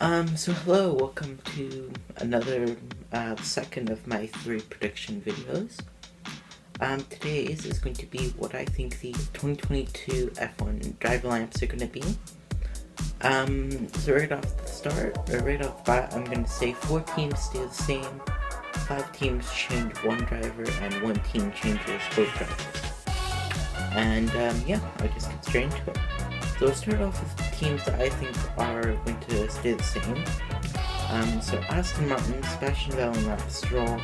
So hello, welcome to another second of my 3 prediction videos. Today's is going to be what I think the 2022 F1 driver lineups are going to be. So right off the start, or right off the bat, I'm going to say 4 teams stay the same, 5 teams change 1 driver, and 1 team changes both drivers. And yeah, I'll just get straight into it. So we'll start off with the teams that I think are going to stay the same. So Aston Martin, Sebastian Vettel, and Lance Stroll.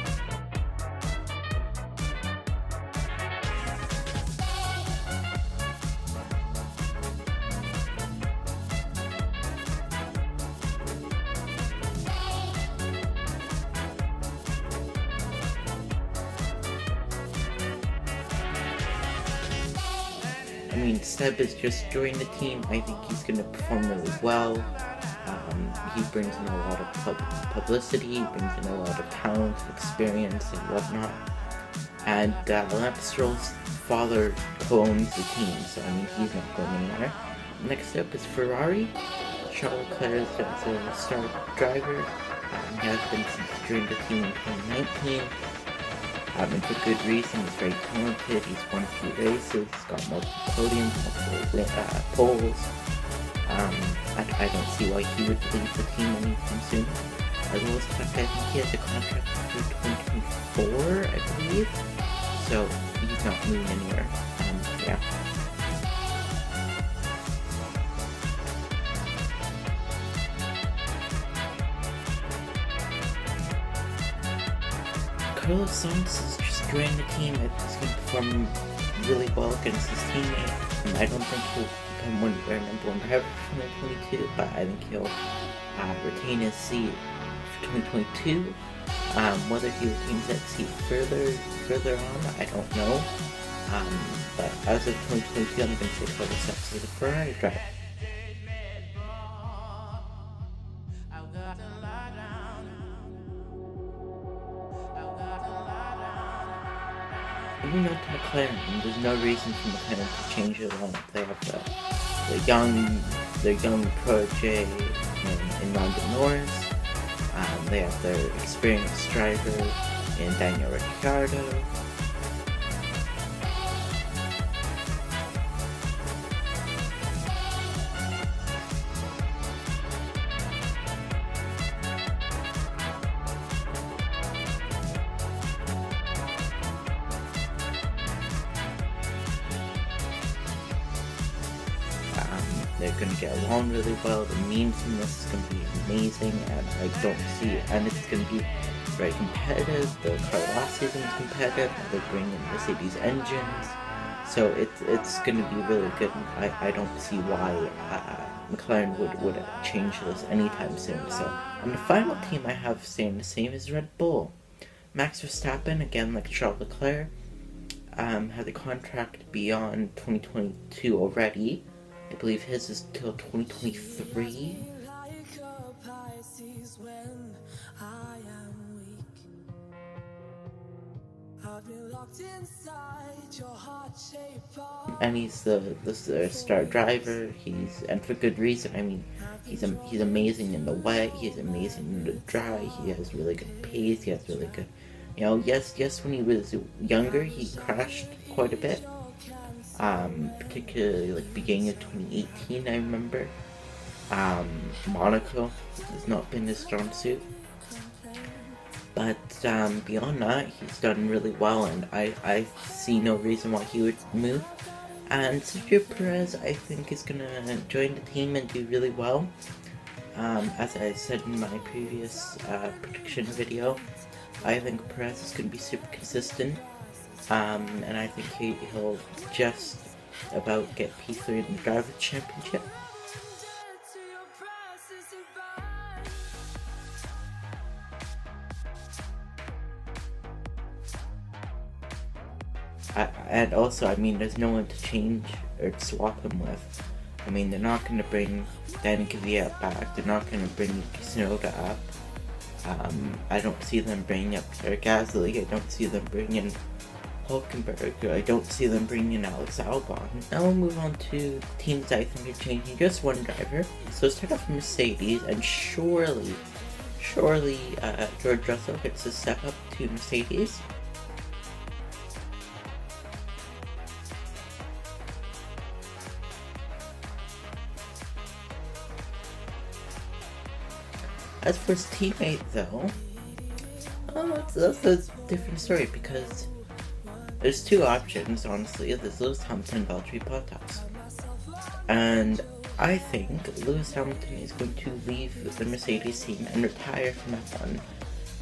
I mean, Seb is just joined the team. I think he's going to perform really well. He brings in a lot of publicity, he brings in a lot of talent, experience, and whatnot. And Lance Stroll's father co-owns the team, so I mean, he's not going anywhere. Next up is Ferrari. Charles Leclerc is a star driver. He has been since he joined the team in 2019. And for good reason. He's very talented, he's won a few races, he's got multiple podiums, multiple poles. I don't see why he would leave the team anytime soon. As well as the fact that I think he has a contract through 2024, I believe. So he's not moving anywhere. Yeah. Carlos Sainz is just joining the team. I think he's going to perform really well against his teammate. And I don't think he'll become their number 1 driver for 2022, but I think he'll retain his seat for 2022. Whether he retains that seat further on, I don't know. But as of 2022, I'm going to say Carlos Sainz is a Ferrari driver. Moving on to McLaren, there's no reason for McLaren to change their lineup. They have their young protege in Lando Norris. They have their experienced driver in Daniel Ricciardo. They're going to get along really well. The memes in this is going to be amazing, and I don't see it. And it's going to be very competitive. The car last season was competitive. They're bringing in Mercedes engines, so it's going to be really good. I don't see why McLaren would change this anytime soon. So, and the final team I have staying the same is Red Bull. Max Verstappen, again like Charles Leclerc, has a contract beyond 2022 already. I believe his is till 2023. And he's the star driver. And for good reason. I mean, he's amazing in the wet. He's amazing in the dry. He has really good pace. He has really good. Yes. When he was younger, he crashed quite a bit. Particularly like beginning of 2018, I remember. Monaco has not been his strong suit. But beyond that, he's done really well, and I see no reason why he would move. And Sergio Perez, I think, is going to join the team and do really well. As I said in my previous prediction video, I think Perez is going to be super consistent. And I think he'll just about get P3 in the Drivers' Championship. And also, I mean, there's no one to change or to swap him with. I mean, they're not going to bring Danny Kvyat back. They're not going to bring Yuki Tsunoda up. I don't see them bringing up Pierre Gasly. I don't see them bringing Hulkenberg. I don't see them bringing in Alex Albon. Now we'll move on to teams I think are changing just one driver. So let's start off with Mercedes, and surely George Russell gets a step up to Mercedes. As for his teammate though, that's a different story, because there's two options, honestly. There's Lewis Hamilton and Valtteri Bottas. And I think Lewis Hamilton is going to leave the Mercedes team and retire from F1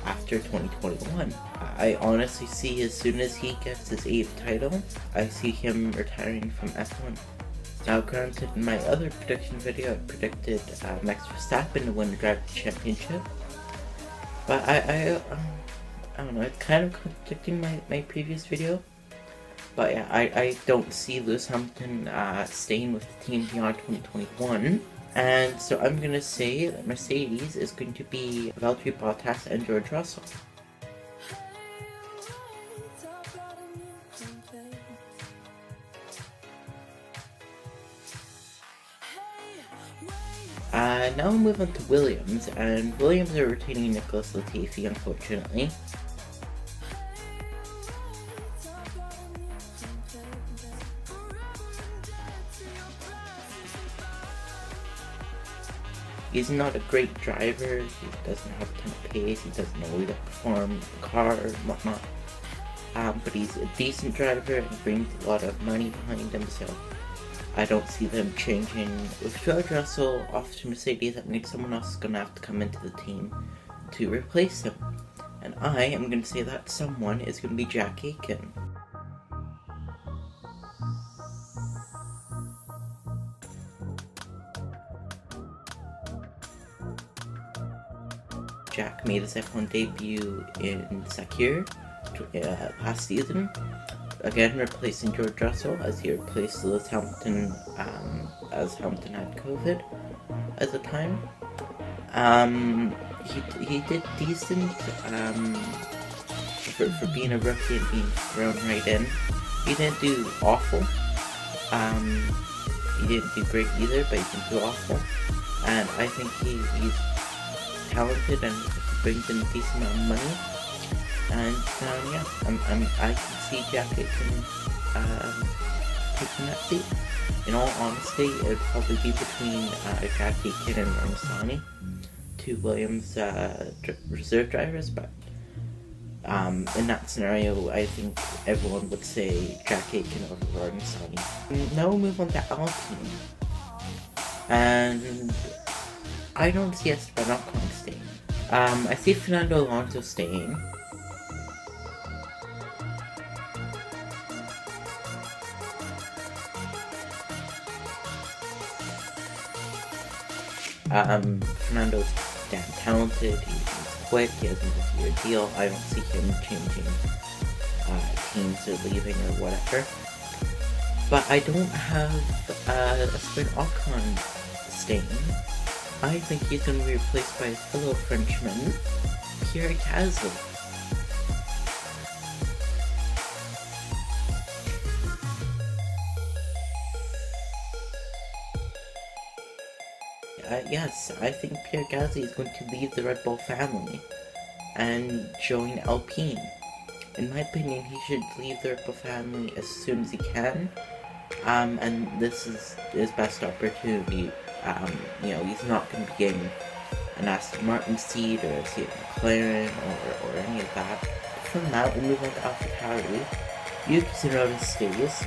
after 2021. I honestly see, as soon as he gets his 8th title, I see him retiring from F1. Now granted, in my other prediction video, I predicted Max Verstappen to win the Driver Championship. But I don't know, it's kind of contradicting my previous video. But yeah, I don't see Lewis Hamilton staying with the team beyond 2021. And so I'm going to say that Mercedes is going to be Valtteri Bottas and George Russell. Now we'll move on to Williams, and Williams are retaining Nicholas Latifi, unfortunately. He's not a great driver, he doesn't have a ton of pace, he doesn't know how to perform the car and whatnot. But he's a decent driver and brings a lot of money behind him, so I don't see them changing. With George Russell off to Mercedes, that means someone else is going to have to come into the team to replace him. And I am going to say that someone is going to be Jack Aitken. Jack made his F1 debut in Sakir last season, again replacing George Russell, as he replaced Lewis Hamilton as Hamilton had COVID at the time. He did decent for being a rookie and being thrown right in. He didn't do awful. He didn't do great either, but he didn't do awful. And I think he's talented and brings in a decent amount of money. And yeah, I can see Jack Aitken taking that seat. In all honesty, it would probably be between Jack Aitken and Ramasani, two Williams reserve drivers, but in that scenario, I think everyone would say Jack Aitken over Ramasani. Now we'll move on to Alpine. And I don't see Esteban Ocon staying. I see Fernando Alonso staying. Fernando's damn talented, he's quick, he has a multi-year deal. I don't see him changing teams or leaving or whatever. But I don't have Esteban Ocon staying. I think he's going to be replaced by his fellow Frenchman, Pierre Gasly. Yes, I think Pierre Gasly is going to leave the Red Bull family and join Alpine. In my opinion, he should leave the Red Bull family as soon as he can, and this is his best opportunity. He's not going to be getting an Aston Martin seat or a seat at McLaren or any of that. From that, we'll move on to AlphaTauri. Yuki Tsunoda stays.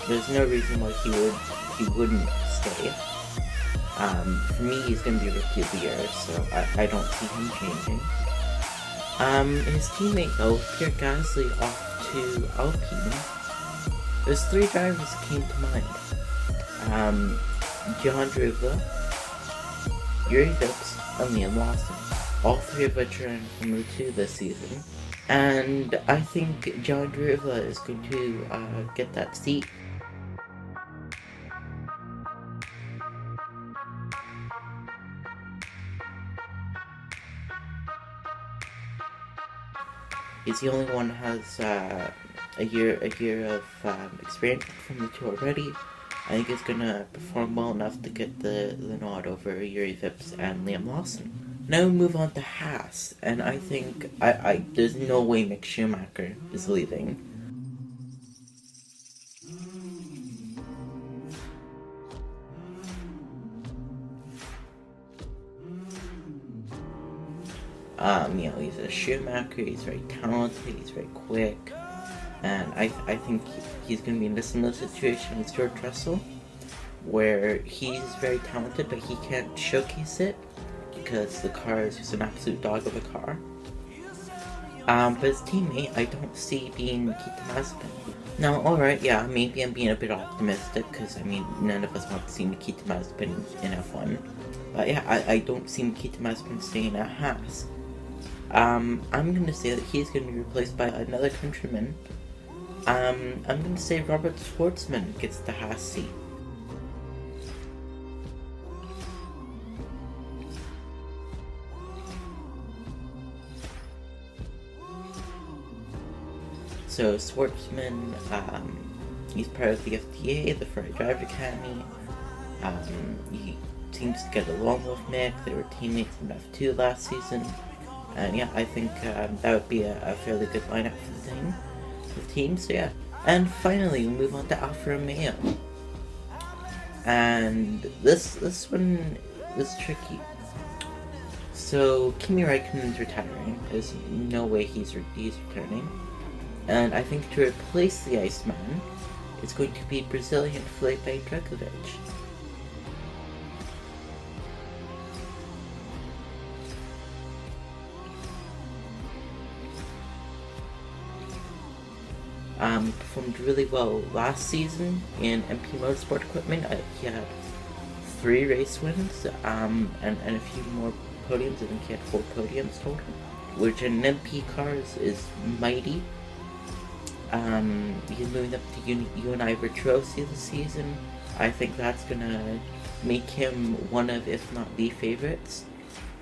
There's no reason why he wouldn't stay. For me, he's going to be Rookie of the Year, so I don't see him changing. His teammate though, Pierre Gasly, off to Alpine. There's three drivers that came to mind. John Druvla, Yuri Vips, and Liam Lawson. All three of which are in Formula 2 this season. And I think John Druvla is going to get that seat. He's the only one who has a year of experience from the two already. I think he's gonna perform well enough to get the nod over Yuri Vips and Liam Lawson. Now we move on to Haas, and I think there's no way Mick Schumacher is leaving. He's a Schumacher, he's very talented, he's very quick, and I think he's going to be in a similar situation with George Russell, where he's very talented, but he can't showcase it, because the car is just an absolute dog of a car. But his teammate, I don't see being Nikita Mazepin. Now, alright, yeah, maybe I'm being a bit optimistic, because, none of us want to see Nikita Mazepin in F1. But yeah, I don't see Nikita Mazepin staying at Haas. I'm gonna say that he's gonna be replaced by another countryman. I'm gonna say Robert Schwartzman gets the Haas seat. So Schwartzman, he's part of the FTA, the Ferrari Driver Academy. He seems to get along with Mick. They were teammates in F2 last season. And yeah, I think that would be a fairly good lineup for the team, so yeah. And finally, we move on to Alfa Romeo. And this one was tricky. So Kimi Räikkönen's retiring. There's no way he's returning. And I think to replace the Iceman, it's going to be Brazilian Felipe Drugovich. Performed really well last season in MP Motorsport equipment. He had 3 race wins, and a few more podiums. I think he had 4 podiums total, which in MP cars is mighty. He's moving up to UNI Virtuosi this season. I think that's gonna make him one of, if not the favorites,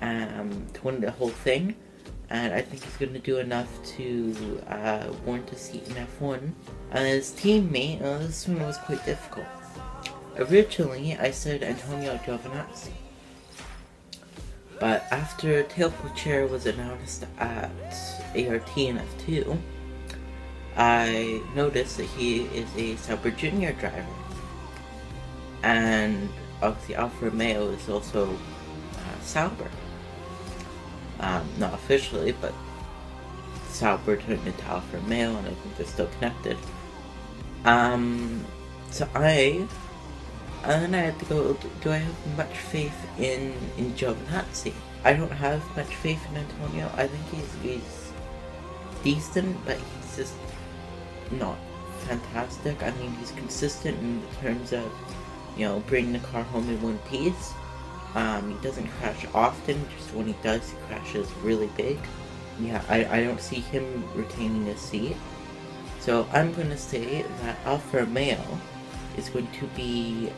to win the whole thing. And I think he's going to do enough to warrant a seat in F1. And his teammate, this one was quite difficult. Originally, I said Antonio Giovinazzi. But after Teo Pourchaire was announced at ART in F2, I noticed that he is a Sauber Junior driver. And obviously Alfa Romeo is also Sauber. Not officially, but Sauber turned into Alfa Romeo, and I think they're still connected. So I had to go, do I have much faith in Giovinazzi? I don't have much faith in Antonio. I think he's decent, but he's just not fantastic. He's consistent in terms of, bringing the car home in one piece. He doesn't crash often, just when he does, he crashes really big. Yeah, I don't see him retaining his seat. So I'm going to say that Alfa Romeo is going to be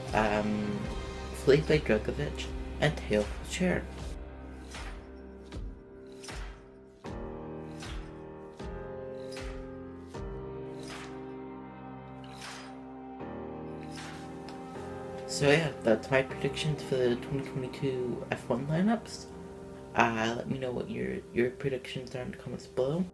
Felipe Drugovich and Teo Pourchaire. So yeah, that's my predictions for the 2022 F1 lineups. Let me know what your predictions are in the comments below.